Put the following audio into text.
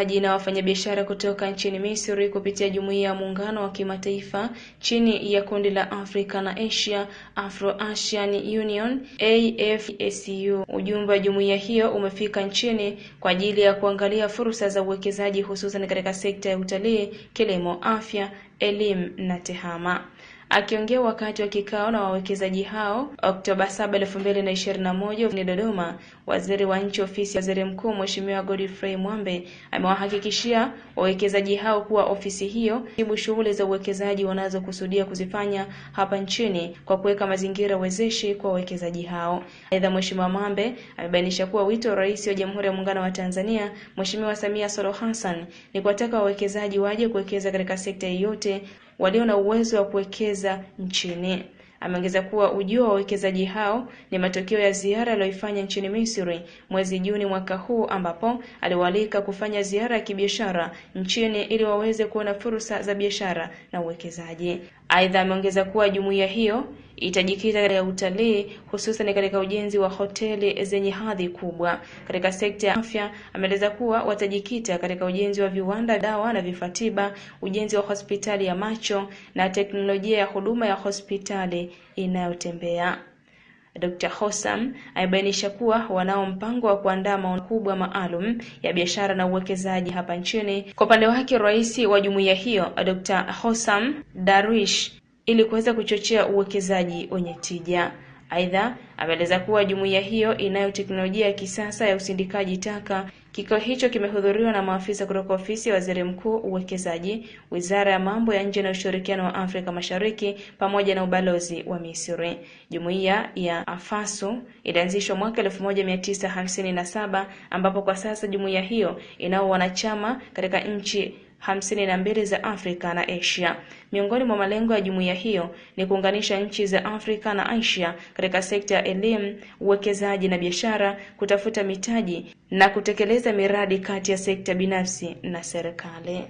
Na wafanyabiashara kutoka nchini Misri kupitia Jumuiya ya Muungano wa Kimataifa chini ya kundi la Afrika na Asia, Afro-Asian Union AFACU. Ujumbe wa jumuiya hiyo umefika nchini kwa ajili ya kuangalia fursa za uwekezaji hususan katika sekta ya utalii, kilimo, afya, elimu na tehama. Akiongea wakati wa kikao na wawekezaji hao Oktoba 7, 2021 mjini Dodoma, Waziri wa Nchi Ofisi ya Waziri Mkuu Mheshimiwa Godfrey Mwambe amewahakikishia wawekezaji hao kuwa ofisi hiyo ibu shughuli za uwekezaji wanazokusudia kuzifanya hapa nchini kwa kuweka mazingira wezeshi kwa wawekezaji hao. Aidha, Mheshimiwa Mwambe amebainisha kuwa wito wa Rais wa Jamhuri ya Muungano wa Tanzania Mheshimiwa Samia Suluhu Hassan ni kuwataka wawekezaji waje kuwekeza katika sekta yoyote walio na uwezo wa kuwekeza nchini. Ameongeza kuwa ujio wa wawekezaji hao ni matokeo ya ziara aliyoifanya nchini Misri mwezi Juni mwaka huu, ambapo aliwaalika kufanya ziara ya kibiashara nchini ili waweze kuona fursa za biashara na uwekezaji. Aidha, ameongeza kuwa jumuiya hiyo itajikita katika utalii, hususan katika ujenzi wa hoteli zenye hadhi kubwa. Katika sekta ya afya, ameeleza kuwa watajikita katika ujenzi wa viwanda, dawa na vifaa tiba, ujenzi wa hospitali ya macho na teknolojia ya huduma ya hospitali inayotembea. Dr. Hossam amebainisha kuwa wanao mpango wa kuandaa maono kubwa maalum ya biashara na uwekezaji hapa nchini. Kwa upande wake, rais wa jumuiya hiyo Dr. Hossam Darwish ili kuweza kuchochea uwekezaji wenye tija. Aidha, ameeleza kuwa jumuiya hiyo inayo teknolojia ya kisasa ya usindikaji taka. Kikao hicho kimehudhuriwa na maafisa kutoka Ofisi ya Waziri Mkuu Uwekezaji, Wizara ya Mambo ya Nje na Ushirikiano wa Afrika Mashariki pamoja na ubalozi wa Misri. Jumuiya ya AFASU ilianzishwa mwaka 1957 ambapo kwa sasa jumuiya hiyo inao wanachama katika nchi 52 za Afrika na Asia. Miongoni mwa malengo ya jumuiya hiyo ni kuunganisha nchi za Afrika na Asia katika sekta ya elimu, uwekezaji na biashara, kutafuta mitaji na kutekeleza miradi kati ya sekta binafsi na serikali.